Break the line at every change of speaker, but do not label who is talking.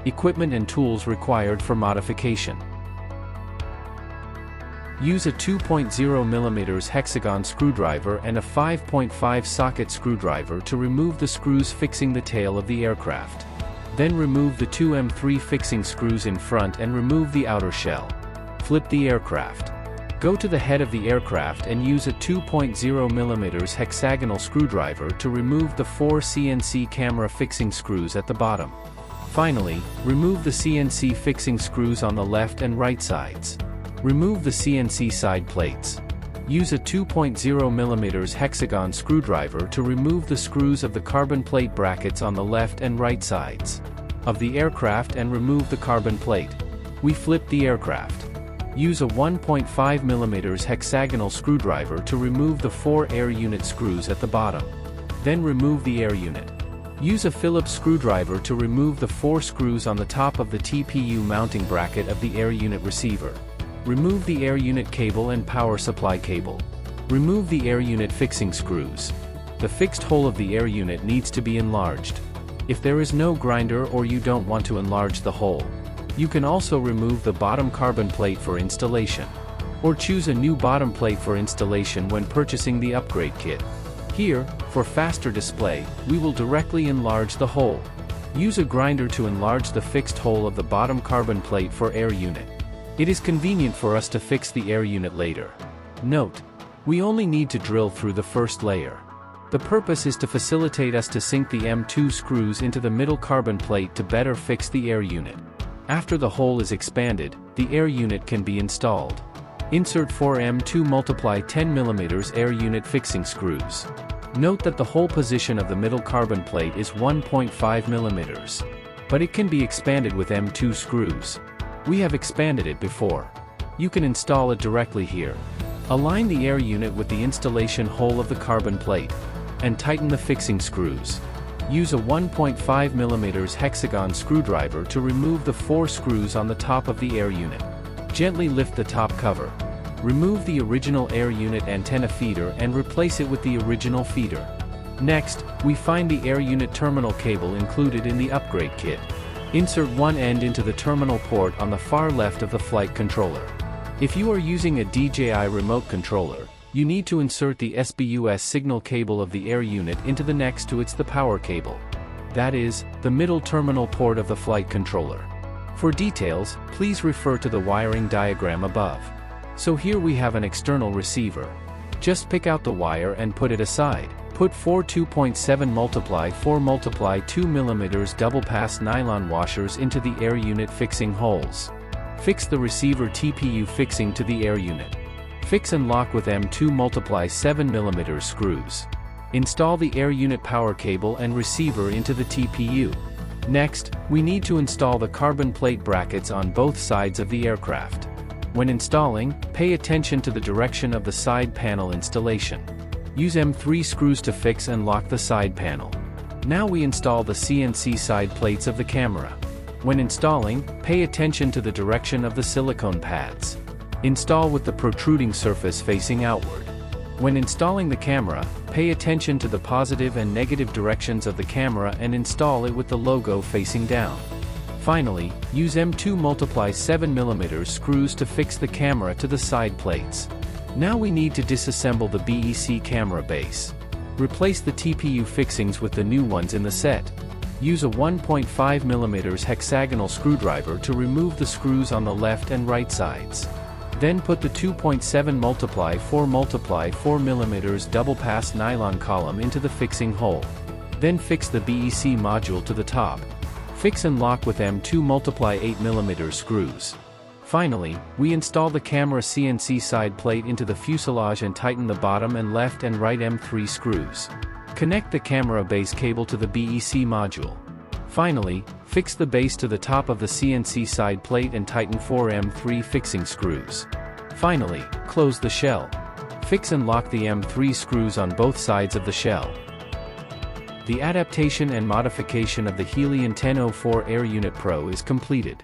Equipment and tools required for modification. Use a 2.0 mm hexagon screwdriver and a 5.5 socket screwdriver to remove the screws fixing the tail of the aircraft. Then remove the two M3 fixing screws in front and remove the outer shell. Flip the aircraft. Go to the head of the aircraft and use a 2.0 mm hexagonal screwdriver to remove the 4 CNC camera fixing screws at the bottom. Finally, remove the CNC fixing screws on the left and right sides. Remove the CNC side plates. Use a 2.0 mm hexagon screwdriver to remove the screws of the carbon plate brackets on the left and right sides of the aircraft and remove the carbon plate. We flip the aircraft. Use a 1.5 mm hexagonal screwdriver to remove the 4 air unit screws at the bottom. Then remove the air unit. Use a Phillips screwdriver to remove the 4 screws on the top of the TPU mounting bracket of the air unit receiver. Remove the air unit cable and power supply cable. Remove the air unit fixing screws. The fixed hole of the air unit needs to be enlarged. If there is no grinder or you don't want to enlarge the hole, you can also remove the bottom carbon plate for installation. Or choose a new bottom plate for installation when purchasing the upgrade kit. Here, for faster display, we will directly enlarge the hole. Use a grinder to enlarge the fixed hole of the bottom carbon plate for air unit. It is convenient for us to fix the air unit later. Note: we only need to drill through the first layer. The purpose is to facilitate us to sink the M2 screws into the middle carbon plate to better fix the air unit. After the hole is expanded, the air unit can be installed. Insert 4 M2 × 10 mm air unit fixing screws. Note that the hole position of the middle carbon plate is 1.5 mm. But it can be expanded with M2 screws. We have expanded it before. You can install it directly here. Align the air unit with the installation hole of the carbon plate, and tighten the fixing screws. Use a 1.5 mm hexagon screwdriver to remove the 4 screws on the top of the air unit. Gently lift the top cover. Remove the original air unit antenna feeder and replace it with the original feeder. Next, we find the air unit terminal cable included in the upgrade kit. Insert one end into the terminal port on the far left of the flight controller. If you are using a DJI remote controller, you need to insert the SBUS signal cable of the air unit into the next to the power cable. That is, the middle terminal port of the flight controller. For details, please refer to the wiring diagram above. So here we have an external receiver. Just pick out the wire and put it aside. Put 4 2.7 × 4 × 2 mm double pass nylon washers into the air unit fixing holes. Fix the receiver TPU fixing to the air unit. Fix and lock with M2 × 7 mm screws. Install the air unit power cable and receiver into the TPU. Next, we need to install the carbon plate brackets on both sides of the aircraft. When installing, pay attention to the direction of the side panel installation. Use M3 screws to fix and lock the side panel. Now we install the CNC side plates of the camera. When installing, pay attention to the direction of the silicone pads. Install with the protruding surface facing outward. When installing the camera, pay attention to the positive and negative directions of the camera and install it with the logo facing down. Finally, use M2 × 7 mm screws to fix the camera to the side plates. Now we need to disassemble the BEC camera base. Replace the TPU fixings with the new ones in the set. Use a 1.5 mm hexagonal screwdriver to remove the screws on the left and right sides. Then put the 2.7 × 4 × 4 mm double pass nylon column into the fixing hole. Then fix the BEC module to the top. Fix and lock with M2 × 8 mm screws. Finally, we install the camera CNC side plate into the fuselage and tighten the bottom and left and right M3 screws. Connect the camera base cable to the BEC module. Finally, fix the base to the top of the CNC side plate and tighten 4 M3 fixing screws. Finally, close the shell. Fix and lock the M3 screws on both sides of the shell. The adaptation and modification of the Helion 1004 Air Unit Pro is completed.